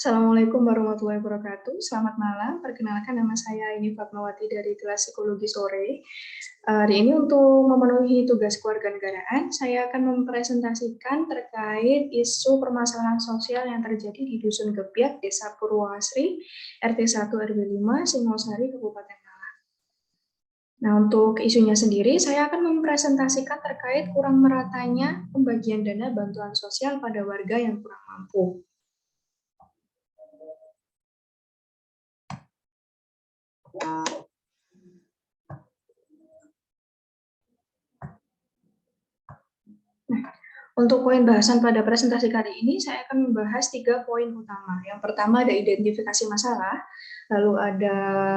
Assalamualaikum warahmatullahi wabarakatuh. Selamat malam. Perkenalkan, nama saya Ini Fatmawati dari kelas Psikologi Sore. Hari ini untuk memenuhi tugas kewarganegaraan, saya akan mempresentasikan terkait isu permasalahan sosial yang terjadi di Dusun Gebiak, Desa Purwoasri, RT 1 RW 5, Singosari, Kabupaten Malang. Nah, untuk isunya sendiri, saya akan mempresentasikan terkait kurang meratanya pembagian dana bantuan sosial pada warga yang kurang mampu. Nah, untuk poin bahasan pada presentasi kali ini, saya akan membahas 3 poin utama. Yang pertama ada identifikasi masalah, lalu ada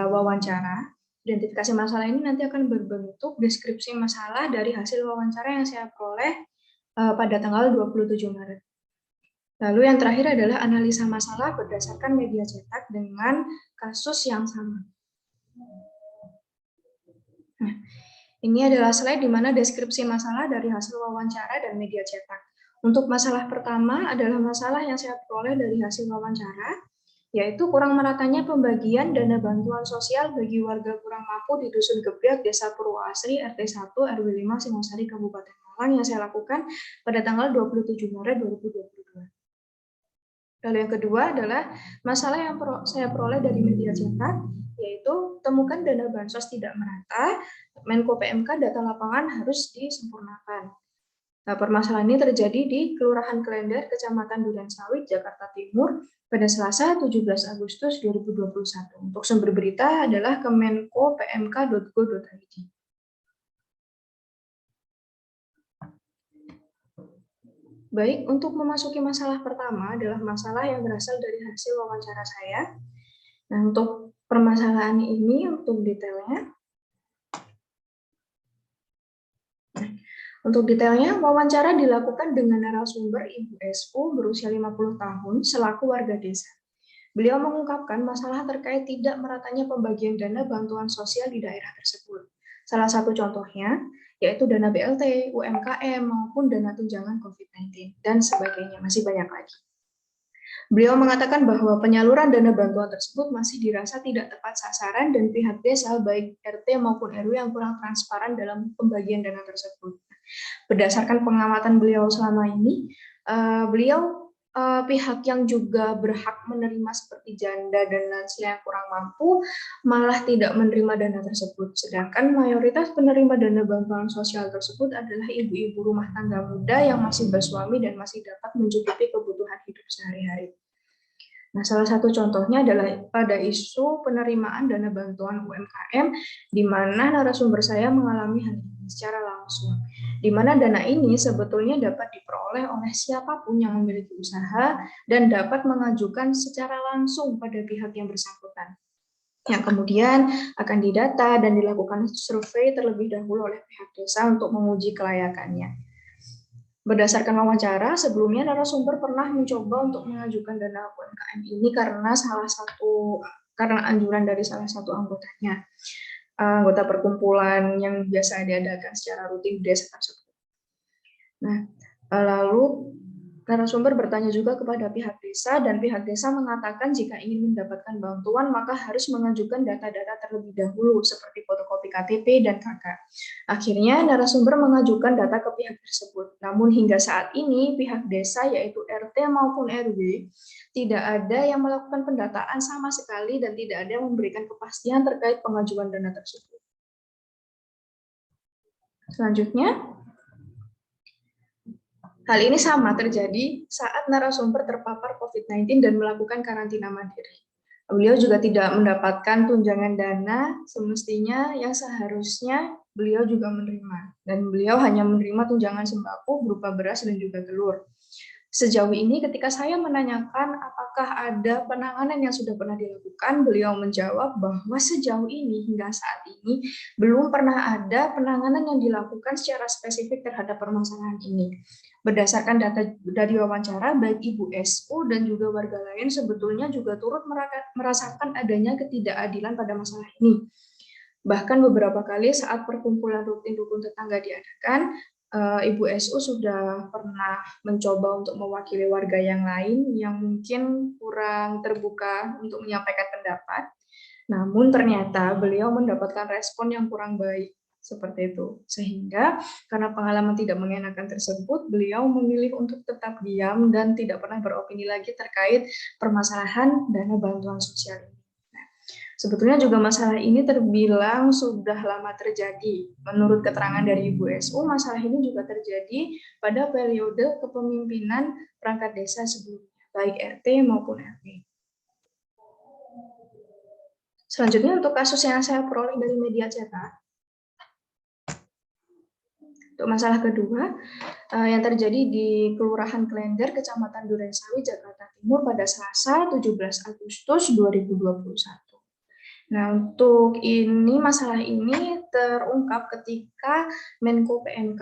wawancara. Identifikasi masalah ini nanti akan berbentuk deskripsi masalah dari hasil wawancara yang saya peroleh pada tanggal 27 Maret. Lalu yang terakhir adalah analisa masalah berdasarkan media cetak dengan kasus yang sama. Nah, ini adalah slide di mana deskripsi masalah dari hasil wawancara dan media cetak. Untuk masalah pertama adalah masalah yang saya peroleh dari hasil wawancara, yaitu kurang meratanya pembagian dana bantuan sosial bagi warga kurang mampu di Dusun Gebiak, Desa Purwoasri, RT 1, RW 5, Singosari, Kabupaten Malang yang saya lakukan pada tanggal 27 Maret 2022. Lalu yang kedua adalah masalah yang saya peroleh dari media cetak, yaitu temukan dana bansos tidak merata, Menko PMK data lapangan harus disempurnakan. Nah, permasalahan ini terjadi di Kelurahan Klender, Kecamatan Durensawit, Jakarta Timur, pada Selasa 17 Agustus 2021. Untuk sumber berita adalah kemenko.pmk.go.id. Baik, untuk memasuki masalah pertama adalah masalah yang berasal dari hasil wawancara saya. Nah, untuk permasalahan ini, untuk detailnya, wawancara dilakukan dengan narasumber Ibu SU berusia 50 tahun selaku warga desa. Beliau mengungkapkan masalah terkait tidak meratanya pembagian dana bantuan sosial di daerah tersebut. Salah satu contohnya yaitu dana BLT, UMKM, maupun dana tunjangan COVID-19, dan sebagainya, masih banyak lagi. Beliau mengatakan bahwa penyaluran dana bantuan tersebut masih dirasa tidak tepat sasaran dan pihak desa, baik RT maupun RW, yang kurang transparan dalam pembagian dana tersebut. Berdasarkan pengamatan beliau selama ini, pihak yang juga berhak menerima seperti janda dan lansia yang kurang mampu malah tidak menerima dana tersebut. Sedangkan mayoritas penerima dana bantuan sosial tersebut adalah ibu-ibu rumah tangga muda yang masih bersuami dan masih dapat mencukupi kebutuhan hidup sehari-hari. Nah, salah satu contohnya adalah pada isu penerimaan dana bantuan UMKM, di mana narasumber saya mengalami hal ini secara langsung, di mana dana ini sebetulnya dapat diperoleh oleh siapapun yang memiliki usaha dan dapat mengajukan secara langsung pada pihak yang bersangkutan, yang kemudian akan didata dan dilakukan survei terlebih dahulu oleh pihak desa untuk menguji kelayakannya. Berdasarkan wawancara, sebelumnya narasumber pernah mencoba untuk mengajukan dana UMKM ini karena anjuran dari salah satu anggotanya, anggota perkumpulan yang biasa diadakan secara rutin di desa tersebut. Nah, lalu narasumber bertanya juga kepada pihak desa, dan pihak desa mengatakan jika ingin mendapatkan bantuan maka harus mengajukan data-data terlebih dahulu seperti fotokopi KTP dan KK. Akhirnya narasumber mengajukan data ke pihak tersebut. Namun hingga saat ini pihak desa yaitu RT maupun RW tidak ada yang melakukan pendataan sama sekali dan tidak ada yang memberikan kepastian terkait pengajuan dana tersebut. Selanjutnya, hal ini sama terjadi saat narasumber terpapar COVID-19 dan melakukan karantina mandiri. Beliau juga tidak mendapatkan tunjangan dana semestinya yang seharusnya beliau juga menerima. Dan beliau hanya menerima tunjangan sembako berupa beras dan juga telur. Sejauh ini ketika saya menanyakan apakah ada penanganan yang sudah pernah dilakukan, beliau menjawab bahwa sejauh ini hingga saat ini belum pernah ada penanganan yang dilakukan secara spesifik terhadap permasalahan ini. Berdasarkan data dari wawancara, baik Ibu SU dan juga warga lain sebetulnya juga turut merasakan adanya ketidakadilan pada masalah ini. Bahkan beberapa kali saat perkumpulan rutin rukun tetangga diadakan, Ibu SU sudah pernah mencoba untuk mewakili warga yang lain yang mungkin kurang terbuka untuk menyampaikan pendapat. Namun ternyata beliau mendapatkan respon yang kurang baik seperti itu. Sehingga karena pengalaman tidak mengenakan tersebut, beliau memilih untuk tetap diam dan tidak pernah beropini lagi terkait permasalahan dana bantuan sosial ini. Sebetulnya juga masalah ini terbilang sudah lama terjadi. Menurut keterangan dari Ibu SU, masalah ini juga terjadi pada periode kepemimpinan perangkat desa sebelumnya, baik RT maupun RW. Selanjutnya untuk kasus yang saya peroleh dari media cetak, untuk masalah kedua, yang terjadi di Kelurahan Klender, Kecamatan Durensawi, Jakarta Timur pada Selasa 17 Agustus 2021. Nah, untuk ini masalah ini terungkap ketika Menko PMK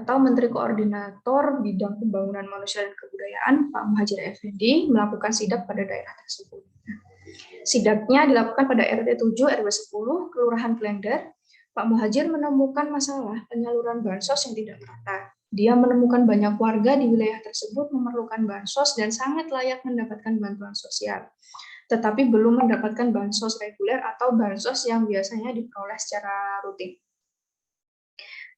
atau Menteri Koordinator Bidang Pembangunan Manusia dan Kebudayaan Pak Muhadjir Effendi melakukan sidak pada daerah tersebut. Sidaknya dilakukan pada RT 7 RW 10 Kelurahan Klender. Pak Muhadjir menemukan masalah penyaluran bansos yang tidak merata. Dia menemukan banyak warga di wilayah tersebut memerlukan bansos dan sangat layak mendapatkan bantuan sosial, tetapi belum mendapatkan bansos reguler atau bansos yang biasanya diperoleh secara rutin.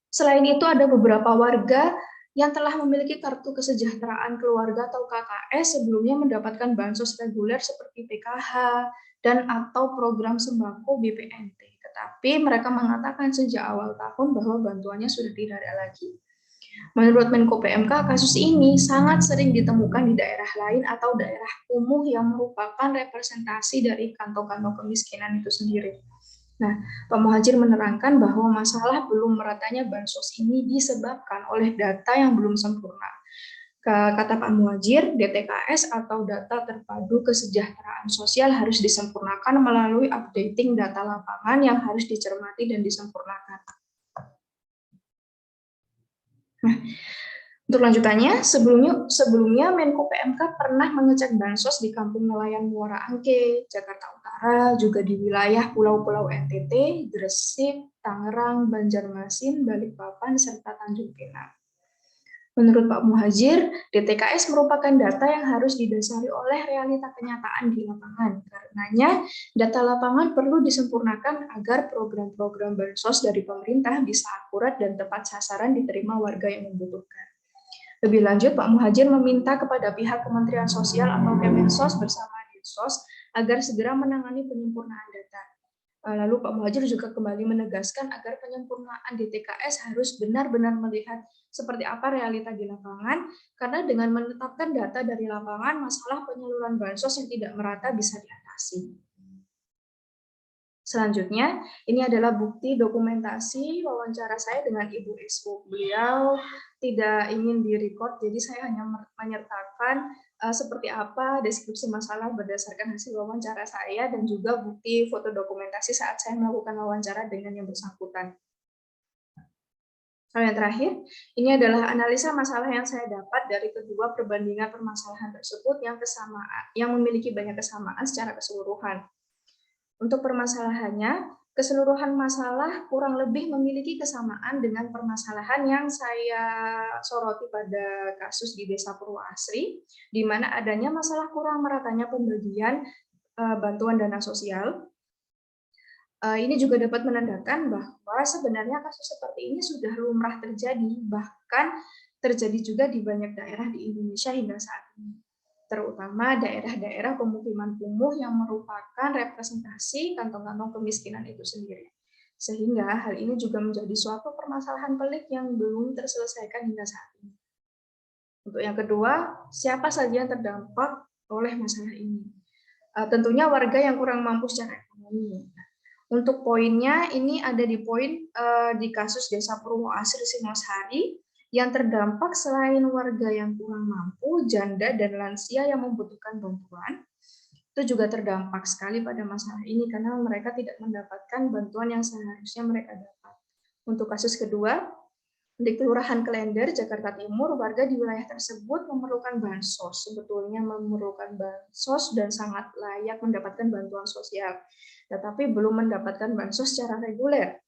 Selain itu, ada beberapa warga yang telah memiliki kartu kesejahteraan keluarga atau KKS sebelumnya mendapatkan bansos reguler seperti PKH dan atau program sembako BPNT. Tetapi mereka mengatakan sejak awal tahun bahwa bantuannya sudah tidak ada lagi. Menurut Menko PMK, kasus ini sangat sering ditemukan di daerah lain atau daerah kumuh yang merupakan representasi dari kantong-kantong kemiskinan itu sendiri. Nah, Pak Muhadjir menerangkan bahwa masalah belum meratanya bansos ini disebabkan oleh data yang belum sempurna. Kata Pak Muhadjir, DTKS atau data terpadu kesejahteraan sosial harus disempurnakan melalui updating data lapangan yang harus dicermati dan disempurnakan. Nah, untuk lanjutannya, sebelumnya Menko PMK pernah mengecek bansos di Kampung Nelayan Muara Angke, Jakarta Utara, juga di wilayah Pulau-Pulau NTT, Gresik, Tangerang, Banjarmasin, Balikpapan, serta Tanjung Pinang. Menurut Pak Muhadjir, DTKS merupakan data yang harus didasari oleh realita kenyataan di lapangan. Karenanya, data lapangan perlu disempurnakan agar program-program bansos dari pemerintah bisa akurat dan tepat sasaran diterima warga yang membutuhkan. Lebih lanjut, Pak Muhadjir meminta kepada pihak Kementerian Sosial atau Kemensos bersama Dinsos agar segera menangani penyempurnaan data. Lalu Pak Muhadjir juga kembali menegaskan agar penyempurnaan DTKS harus benar-benar melihat seperti apa realita di lapangan, karena dengan menetapkan data dari lapangan, masalah penyaluran bansos yang tidak merata bisa diatasi. Selanjutnya, ini adalah bukti dokumentasi wawancara saya dengan Ibu SU. Beliau tidak ingin direcord, jadi saya hanya menyertakan seperti apa deskripsi masalah berdasarkan hasil wawancara saya dan juga bukti foto dokumentasi saat saya melakukan wawancara dengan yang bersangkutan. Hal yang terakhir, ini adalah analisa masalah yang saya dapat dari kedua perbandingan permasalahan tersebut yang memiliki banyak kesamaan secara keseluruhan. Untuk permasalahannya, keseluruhan masalah kurang lebih memiliki kesamaan dengan permasalahan yang saya soroti pada kasus di Desa Purwoasri, di mana adanya masalah kurang meratanya pembagian bantuan dana sosial. Ini juga dapat menandakan bahwa sebenarnya kasus seperti ini sudah lumrah terjadi, bahkan terjadi juga di banyak daerah di Indonesia hingga saat ini, terutama daerah-daerah pemukiman kumuh yang merupakan representasi kantong-kantong kemiskinan itu sendiri. Sehingga hal ini juga menjadi suatu permasalahan pelik yang belum terselesaikan hingga saat ini. Untuk yang kedua, siapa saja yang terdampak oleh masalah ini? Tentunya warga yang kurang mampu secara ekonomi. Untuk poinnya, ini ada di poin di kasus Desa Purwoasri Singosari, yang terdampak selain warga yang kurang mampu, janda dan lansia yang membutuhkan bantuan, itu juga terdampak sekali pada masalah ini karena mereka tidak mendapatkan bantuan yang seharusnya mereka dapat. Untuk kasus kedua, di Kelurahan Klender, Jakarta Timur, warga di wilayah tersebut memerlukan bansos, sebetulnya memerlukan bansos dan sangat layak mendapatkan bantuan sosial, tetapi belum mendapatkan bansos secara reguler.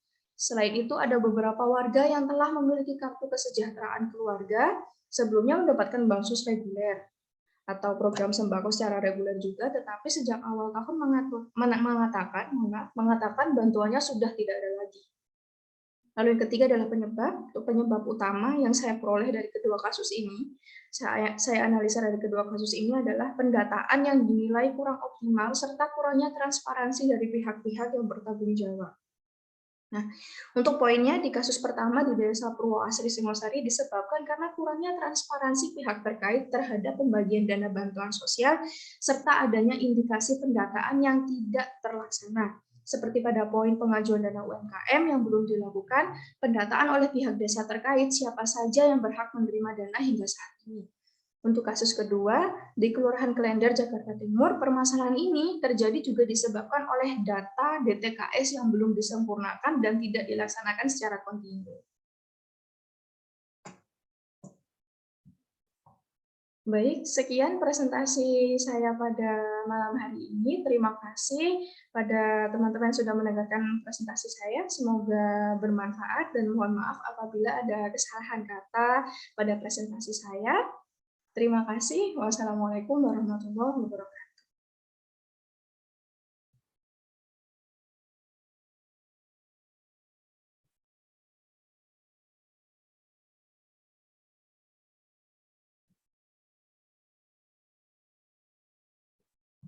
Selain itu, ada beberapa warga yang telah memiliki kartu kesejahteraan keluarga sebelumnya mendapatkan bansos reguler atau program sembako secara reguler juga, tetapi sejak awal tahun mengatakan bantuannya sudah tidak ada lagi. Lalu yang ketiga adalah penyebab utama yang saya peroleh dari kedua kasus ini. Saya analisa dari kedua kasus ini adalah pendataan yang dinilai kurang optimal serta kurangnya transparansi dari pihak-pihak yang bertanggung jawab. Nah, untuk poinnya di kasus pertama di Desa Purwoasri Singosari disebabkan karena kurangnya transparansi pihak terkait terhadap pembagian dana bantuan sosial serta adanya indikasi pendataan yang tidak terlaksana. Seperti pada poin pengajuan dana UMKM yang belum dilakukan pendataan oleh pihak desa terkait siapa saja yang berhak menerima dana hingga saat ini. Untuk kasus kedua, di Kelurahan Klender, Jakarta Timur, permasalahan ini terjadi juga disebabkan oleh data DTKS yang belum disempurnakan dan tidak dilaksanakan secara kontinu. Baik, sekian presentasi saya pada malam hari ini. Terima kasih pada teman-teman yang sudah mendengarkan presentasi saya. Semoga bermanfaat dan mohon maaf apabila ada kesalahan kata pada presentasi saya. Terima kasih. Wassalamualaikum warahmatullahi wabarakatuh.